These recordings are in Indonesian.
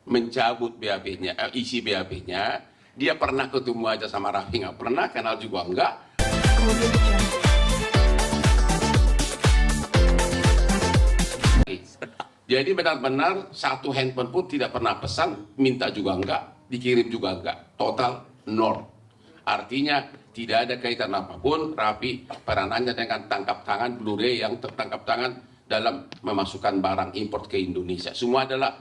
mencabut BAP-nya, isi BAP-nya. Dia pernah ketemu aja sama Raffi, nggak pernah, kenal juga enggak. Jadi benar-benar satu handphone pun tidak pernah pesan, minta juga enggak, dikirim juga enggak, total nol. Artinya tidak ada kaitan apapun Raffi peranannya dengan tangkap tangan Blu-ray yang tertangkap tangan dalam memasukkan barang impor ke Indonesia. Semua adalah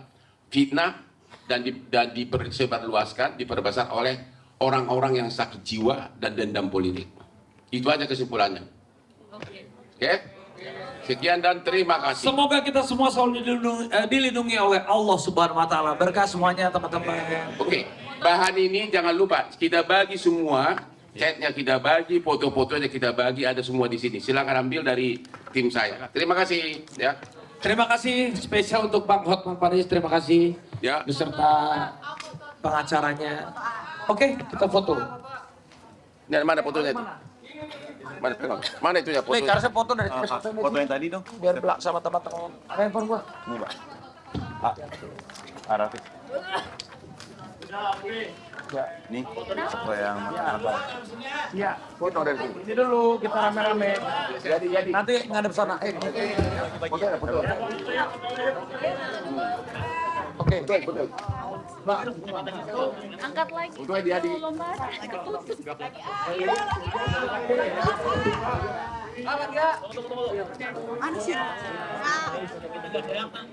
fitnah dan disebarluaskan, diperbesar oleh orang-orang yang sakit jiwa dan dendam politik. Itu aja kesimpulannya. Oke? Sekian dan terima kasih. Semoga kita semua selalu dilindungi oleh Allah Subhanahu wa taala. Berkah semuanya teman-teman. Oke. Bahan ini jangan lupa kita bagi semua, chatnya kita bagi, foto-fotonya kita bagi, ada semua di sini. Silakan ambil dari tim saya. Terima kasih ya. Terima kasih spesial untuk Bang Hotman Paris. Terima kasih Ya. beserta pengacaranya. Oke, kita foto. Ini mana fotonya itu? Mana itu ya Nih, fotonya? karena saya foto dari Foto yang tadi dong. biar belak sama teman-teman. Ada handphone gua. Ini, Pak. Arafi. Ya. Nih, foto yang apa? Iya. Foto dari sini. Ini dulu kita rame-rame. Jadi. Nanti ngadep sana. Foto. Oke. Betul. Angkat lagi. Untuk Adi.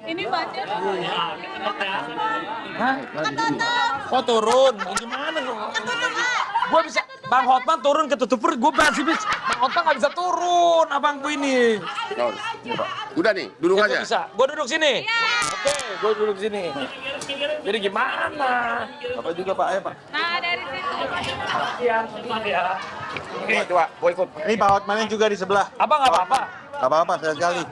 Ini baca. Hah? Oh turun, gimana lu? Gua bisa, Bang Hotman turun ketutup perut, gua masih bisa. Bang Hotman nggak bisa turun, abangku ini. Udah nih, duduk aja. Bisa, gua duduk sini. Oke, gua duduk sini. Jadi gimana? Bapak juga, Pak. Ayo, Pak. Nah, dari situ. Iya, ya. Oke, coba, gua ikut. Ini Pak Hotman juga di sebelah. Abang nggak apa-apa. Gak apa-apa, sekali.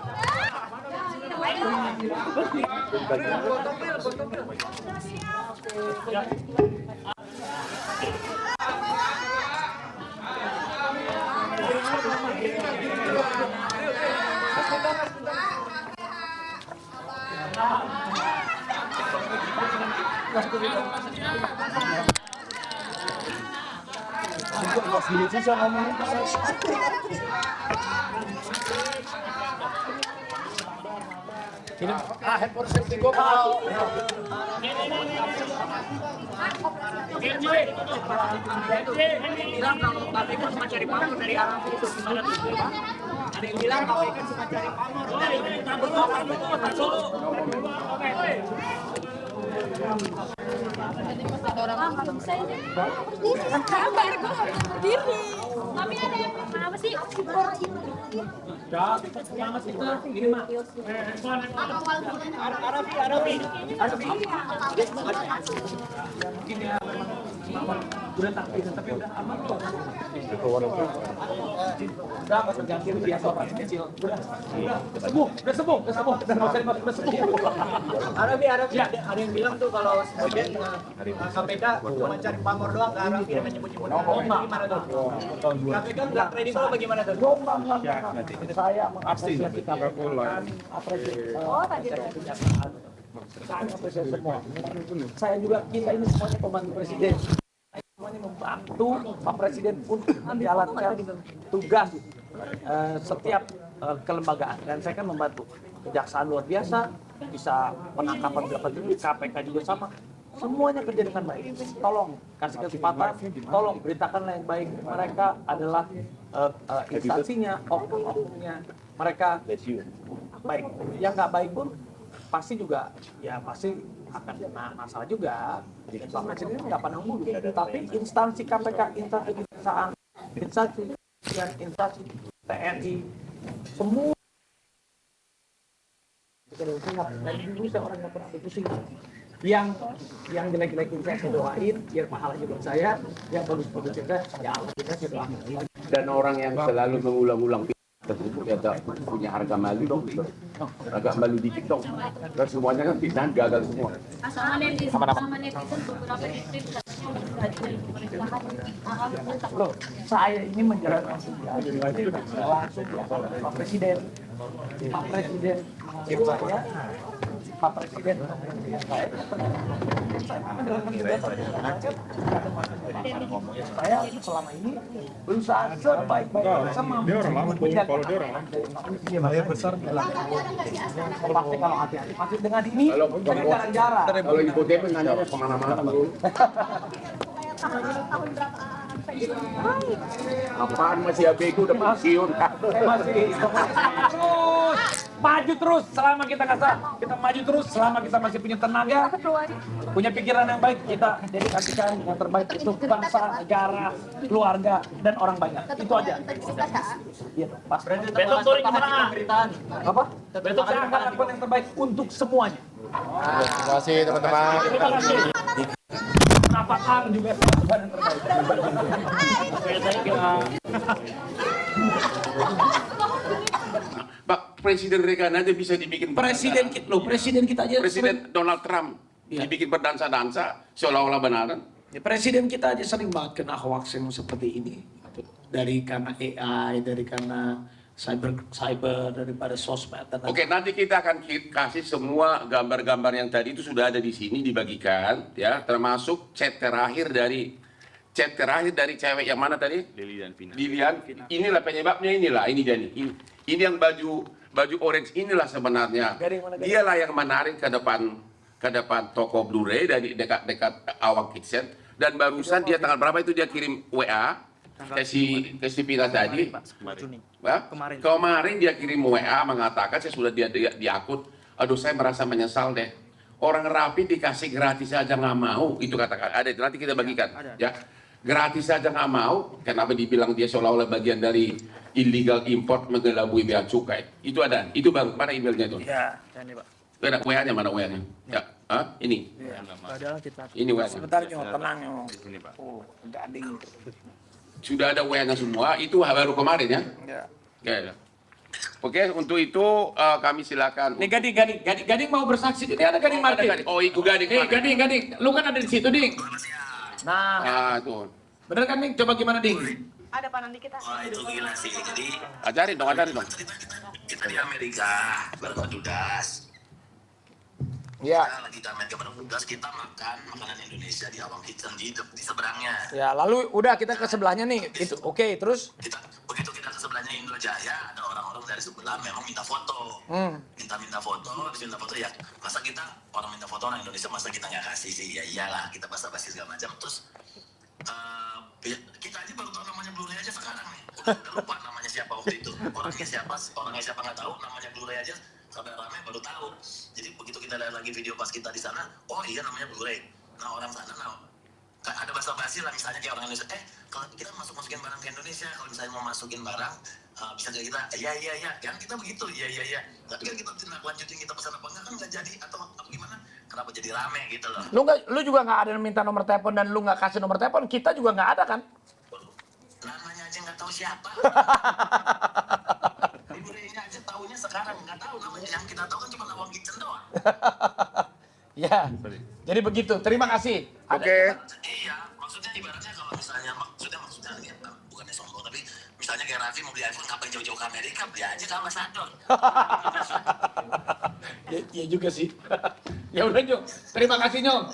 Ini handphone safety gua mau. Bilang kalau KPK cuma cari pamor dari arah itu gimana tuh? Ada yang bilang KPK cuma cari pamor dari Kabar gue berdiri. Tapi ada yang apa sih? semangat kita ini mah. Arafi. Mungkin ya memang udah tapi udah aman kok. Udah nggak terganti biasa orang kecil. Udah sembuh. Udah nggak usah dimasuk, udah sembuh. Arafi ada yang bilang tuh kalau sebagian KPK cuma cari pamor doang, nggak Arafi yang nyebut-nyebut. Gimana tuh? KPK nggak kredibel bagaimana tuh? Saya mengapresiasi apresiasi semua. Saya juga, kita ini semuanya pembantu presiden. Semuanya membantu Pak Presiden untuk menjalankan tugas setiap kelembagaan, dan saya kan membantu kejaksaan luar biasa, bisa penangkapan berapa triliun, KPK juga sama. Semuanya kerja dengan baik. Tolong kasih kesempatan, tolong beritakanlah yang baik. Mereka adalah instansinya, oknum-oknumnya. Mereka baik. Yang nggak baik pun pasti juga, ya pasti akan kena masalah juga. Pak Presiden nggak pandang bulu. Tapi instansi KPK, instansi kejaksaan, instansi TNI, semua. Dan dulu saya orang yang pernah itu sih. Yang jelek-jelekin saya doain biar pahalanya buat saya, yang bagus-bagus saya ya Allah saya doain. Dan orang yang selalu mengulang-ulang tersebut ya punya harga malu dong, agak malu dikit dong. Dan semuanya kan fitnah gagal semua. Sama netizen beberapa titik Loh, saya ini menjalankan langsung ya Pak Presiden saya, Pak Presiden saya menjalankan tugas saya selama ini berusaha sebaik-baiknya sama besar pasti kalau hati-hati masih dengan ini jalan jarak. Kalau ibu DP nanya kemana-mana bro. Tahun berapa? Apaan masih ABG udah pensiun? Masih terus maju terus selama kita kita maju terus selama kita masih punya tenaga, punya pikiran yang baik, kita dedikasikan yang terbaik untuk bangsa, negara, keluarga dan orang banyak. Itu aja. Iya, Pak. Besok sore gimana? Apa? Besok saya akan lakukan yang terbaik untuk semuanya. Terima kasih teman-teman. Terima kasih. Apakah juga Tuhan yang terbaik. Pak, Presiden Reagan aja bisa dibikin Presiden kita aja. Presiden Donald Trump dibikin berdansa-dansa seolah-olah benaran. Ya, Presiden kita aja sering banget kena hoax yang seperti ini. Dari karena AI, dari karena cyber daripada sosmed. Oke, nanti kita akan kasih semua gambar-gambar yang tadi itu sudah ada di sini dibagikan, ya, termasuk chat terakhir dari cewek yang mana tadi? Lilian. Inilah penyebabnya, ini dia nih. Ini yang baju orange inilah sebenarnya. Dialah yang menarik ke depan toko Blu-ray dari dekat Awang Kitchen, dan barusan dia tanggal berapa itu dia kirim WA ke si Pina tadi. Kemarin dia kirim WA mengatakan saya sudah di akun. Aduh, saya merasa menyesal deh. Orang rapi dikasih gratis aja nggak mau, itu katakan. Ada itu nanti kita bagikan. Ya, gratis aja nggak mau. Kenapa dibilang dia seolah-olah bagian dari illegal import mengelabui bea cukai? Itu ada. Itu bang, mana emailnya itu? Ya, ini Pak. Ada WA-nya, mana WA-nya? Ya, ini. Ini WA-nya. Sebentar Nyo, tenang Nyo. Oh, gading. Sudah ada WA-nya semua. Itu baru kemarin ya? Ya. Oke, untuk itu kami silakan. Nih Gading mau bersaksi. Ini ada Gading Martin. Oh, itu Gading. Nih Gading, lu kan ada di situ, Ding. Nah, Itu. bener kan, Ding? Coba gimana, Ding? Ada panan di kita. Wah itu gila sih. Jadi Ajarin dong. kita di Amerika berpetugas. Ya. Kita lagi di Amerika berpetugas, kita makan makanan Indonesia di Awang Kitchen di seberangnya. Ya, lalu udah kita ke sebelahnya nih. Itu oke, terus Begitu kita ke sebelahnya Indojaya, ada orang-orang dari sebelah memang minta foto. Minta foto ya. Masa kita orang minta foto orang Indonesia, masa kita nggak kasih sih? Ya iyalah, kita basa-basi segala macam. Terus kita aja baru tahu namanya Blu-ray aja sekarang nih. Udah lupa namanya siapa waktu itu. Orangnya siapa nggak tahu, namanya Blu-ray aja sampai ramai baru tahu. Jadi begitu kita lihat lagi video pas kita di sana, oh iya namanya Blu-ray. Nah orang sana ada basa-basi lah, misalnya kayak orang Indonesia, kalau kita masukin barang ke Indonesia, kalau misalnya mau masukin barang, bisa kayak kita, iya, kan kita begitu, iya. Tapi kan kita tindak lanjutin kita pesan apa enggak kan nggak jadi, atau gimana? Kenapa jadi rame gitu loh? lu juga nggak ada yang minta nomor telepon dan lu nggak kasih nomor telepon, kita juga nggak ada kan? Namanya aja nggak tahu siapa. Blu-ray-nya aja taunya sekarang, nggak tahu namanya. Yang kita tahu kan cuma Awang Kitchen doang. Ya, jadi begitu. Terima kasih. Oke. Iya, maksudnya ibaratnya kalau misalnya ya, bukannya sombong, tapi misalnya kayak Raffi mau beli iPhone, ngapain jauh-jauh ke Amerika, beli aja ke ambasador. Iya juga sih. Ya udah Nyo, terima kasih Nyo.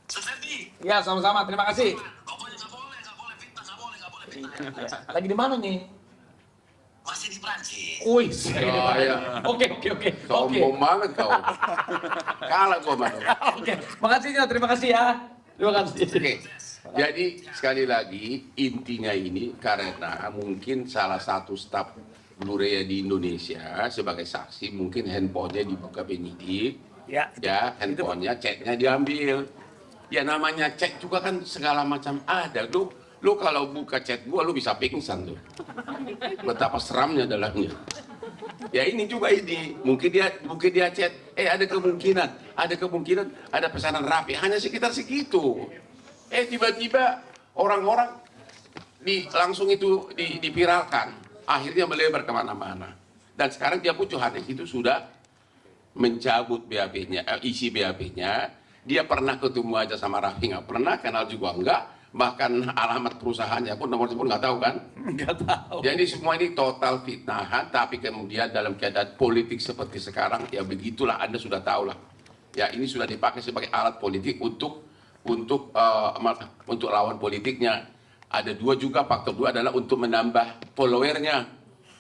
Sukses nih. Ya sama-sama, terima kasih. Pokoknya nggak boleh fitnah, nggak boleh. Lagi di mana nih? Masih di Prancis. Wih, ya. Oke. Sombong banget kau. Kalah gua mah. Oke, makasih Nyo, terima kasih ya. Terima kasih. Oke. Jadi sekali lagi intinya ini karena mungkin salah satu staf Blu-ray di Indonesia sebagai saksi mungkin handphonenya dibuka penyidik. Ya, handphonenya chatnya diambil. Ya namanya chat juga kan segala macam ada. Lu kalau buka chat gua lu bisa pingsan tuh. Betapa seramnya dalamnya. Ya ini juga mungkin dia chat, ada kemungkinan ada pesanan Raffi hanya sekitar segitu. Tiba-tiba orang-orang langsung itu dipiralkan, akhirnya melebar kemana-mana. Dan sekarang dia pun Johannes itu sudah mencabut BAP-nya, isi BAP-nya. Dia pernah ketemu aja sama Raffi, nggak pernah, kenal juga enggak. Bahkan alamat perusahaannya pun nomor telepon nggak tahu kan? Nggak tahu. Jadi semua ini total fitnahan, tapi kemudian dalam keadaan politik seperti sekarang, ya begitulah Anda sudah tahu lah. Ya ini sudah dipakai sebagai alat politik untuk untuk lawan politiknya. Ada dua juga, faktor dua adalah untuk menambah followernya.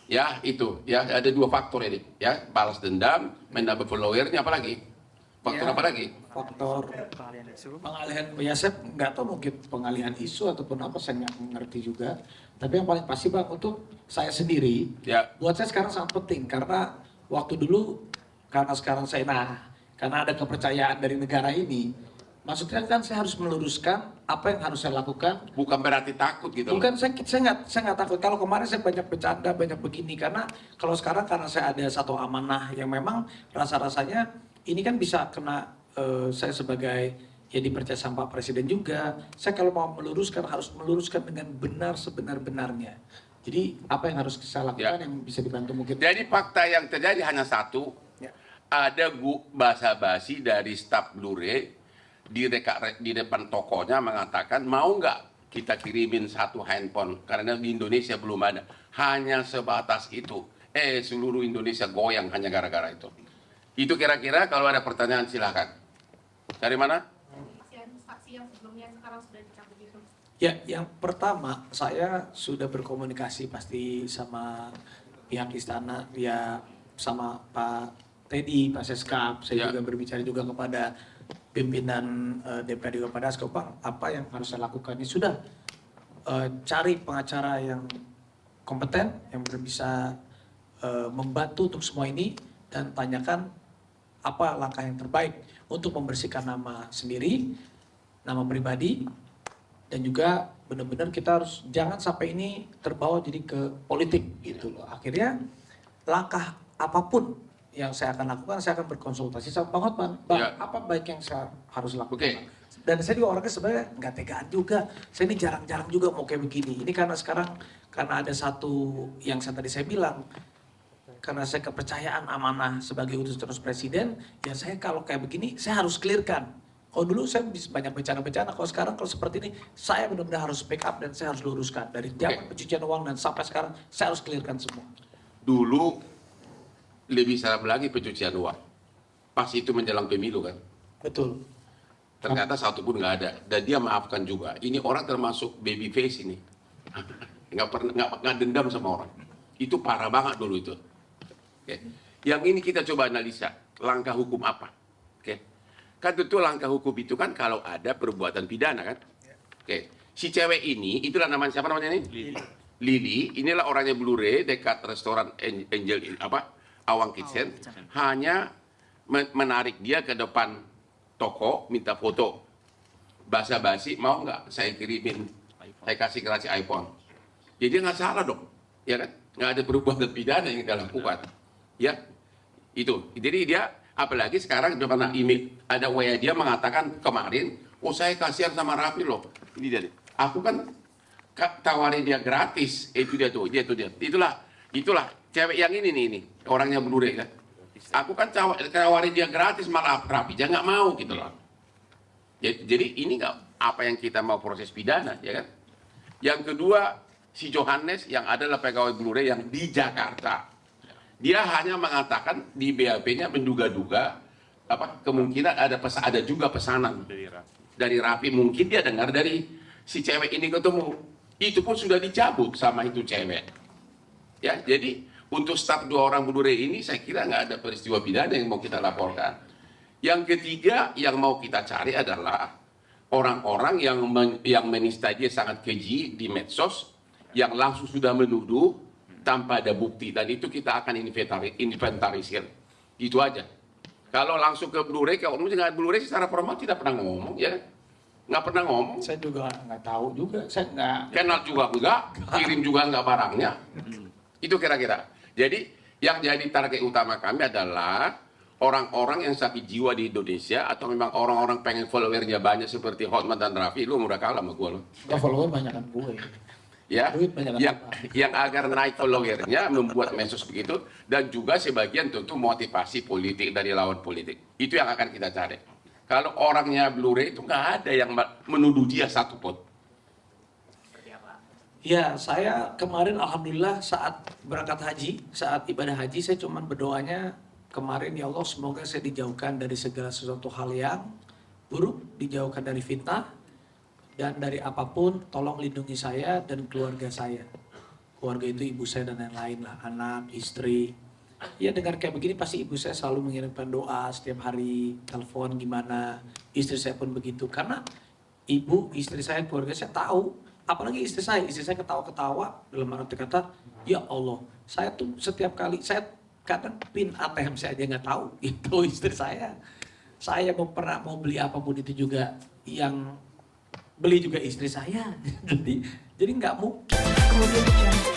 Ya itu, ya ada dua faktor ini, ya balas dendam, menambah followernya, apalagi faktor apa lagi? Faktor pengalihan, ya saya nggak tahu mungkin pengalihan isu ataupun apa, saya nggak mengerti juga. Tapi yang paling pasti Bang, untuk saya sendiri, Ya. buat saya sekarang sangat penting karena waktu dulu, karena sekarang karena ada kepercayaan dari negara ini, maksudnya kan saya harus meluruskan apa yang harus saya lakukan. Bukan berarti takut gitu. Bukan, saya nggak takut. Kalau kemarin saya banyak bercanda, banyak begini, karena kalau sekarang karena saya ada satu amanah yang memang rasa-rasanya ini kan bisa kena saya sebagai ya dipercaya sama Pak Presiden juga. Saya kalau mau meluruskan harus meluruskan dengan benar sebenar-benarnya. Jadi apa yang harus saya lakukan yang bisa dibantu mungkin. Jadi fakta yang terjadi hanya satu, Ya. ada basa-basi dari staf Blu-ray di depan tokonya mengatakan mau nggak kita kirimin satu handphone karena di Indonesia belum ada. Hanya sebatas itu. Seluruh Indonesia goyang hanya gara-gara itu. Itu kira-kira kalau ada pertanyaan silakan. Dari mana? Saksi yang sebelumnya sekarang sudah dicabut itu. Ya, yang pertama saya sudah berkomunikasi pasti sama pihak istana, ya sama Pak Teddy, Pak Seskap. Saya juga berbicara juga kepada pimpinan DPRD kepada Askopang, apa yang harus saya lakukan. Ini sudah cari pengacara yang kompeten, yang bisa membantu untuk semua ini dan tanyakan apa langkah yang terbaik untuk membersihkan nama sendiri, nama pribadi, dan juga benar-benar kita harus jangan sampai ini terbawa jadi ke politik gitu loh. Akhirnya langkah apapun yang saya akan lakukan, saya akan berkonsultasi sama Bang Hotman. Bang, apa baik yang saya harus lakukan? Oke. Dan saya juga orangnya sebenarnya nggak tegaan juga. Saya ini jarang-jarang juga mau kayak begini. Ini karena sekarang, karena ada satu yang tadi saya bilang, karena saya kepercayaan amanah sebagai utus terus presiden, ya saya kalau kayak begini, saya harus clearkan. Kalau dulu saya bisa banyak bencana-bencana, kalau sekarang kalau seperti ini, saya benar-benar harus backup dan saya harus luruskan. Dari zaman pencucian uang dan sampai sekarang, saya harus clearkan semua. Dulu lebih serem lagi pencucian uang. Pas itu menjelang pemilu kan. Betul. Ternyata satu pun nggak ada. Dan dia maafkan juga. Ini orang termasuk baby face ini. Nggak dendam sama orang. Itu parah banget dulu itu. Oke. Yang ini kita coba analisa. Langkah hukum apa? Oke. Kan tentu langkah hukum itu kan kalau ada perbuatan pidana kan. Oke. Si cewek ini, itulah namanya siapa namanya ini? Lili. Inilah orangnya Blu-ray dekat restoran Angel Awang Kitchen. Hanya menarik dia ke depan toko, minta foto. Basa-basi, mau nggak saya kirimin, saya kasih iPhone. Jadi dia nggak salah dong, ya kan? Nggak ada perbuatan pidana yang dia lakukan. Ya, itu. Jadi dia, apalagi sekarang ada email, ada WA dia mengatakan kemarin, saya kasihan sama Raffi loh. Ini dia. Aku kan tawarin dia gratis. Itu dia tuh, itulah cewek yang ini orangnya Blu-ray kan. Aku kan tawarin dia gratis, malah Raffi dia nggak mau gitu loh. Jadi ini nggak apa yang kita mau proses pidana, ya kan? Yang kedua, si Johannes yang adalah pegawai Blu-ray yang di Jakarta. Dia hanya mengatakan di BAP-nya menduga-duga kemungkinan ada juga pesanan dari Raffi. Mungkin dia dengar dari si cewek ini ketemu. Itu pun sudah dicabut sama itu cewek. Ya, jadi untuk staf 2 orang Blu-ray ini saya kira nggak ada peristiwa pidana yang mau kita laporkan. Yang ketiga yang mau kita cari adalah orang-orang yang menista dia sangat keji di medsos, yang langsung sudah menuduh tanpa ada bukti, dan itu kita akan inventarisir. Itu aja. Kalau langsung ke Blu-ray, kalau misalnya Blu-ray secara formal tidak pernah ngomong, ya nggak pernah ngomong. Saya juga nggak tahu juga, saya nggak kenal juga enggak, kirim juga enggak barangnya. Itu kira-kira. Jadi yang jadi target utama kami adalah orang-orang yang sakit jiwa di Indonesia, atau memang orang-orang pengen followernya banyak seperti Hotman dan Raffi. Lu udah kalah sama gue lo. nggak follower banyak kan gue. Ya, Duit banyak yang agar naik followernya, membuat medsos begitu, dan juga sebagian tentu motivasi politik dari lawan politik. Itu yang akan kita cari. Kalau orangnya Blu-ray itu nggak ada yang menuduh dia satupun. Ya, saya kemarin alhamdulillah saat berangkat haji, saat ibadah haji, saya cuman berdoanya kemarin, ya Allah semoga saya dijauhkan dari segala sesuatu hal yang buruk, dijauhkan dari fitnah, dan dari apapun tolong lindungi saya dan keluarga saya. Keluarga itu ibu saya dan lain-lain lah, anak, istri. Ya dengar kayak begini pasti ibu saya selalu mengirimkan doa setiap hari, telepon gimana, istri saya pun begitu. Karena ibu, istri saya, keluarga saya tahu, apalagi istri saya ketawa-ketawa dalam arti kata, ya Allah, saya tuh setiap kali, saya kadang pin ATM saya aja nggak tahu, itu istri saya. Saya mau beli apapun itu juga yang beli juga istri saya, jadi nggak mungkin.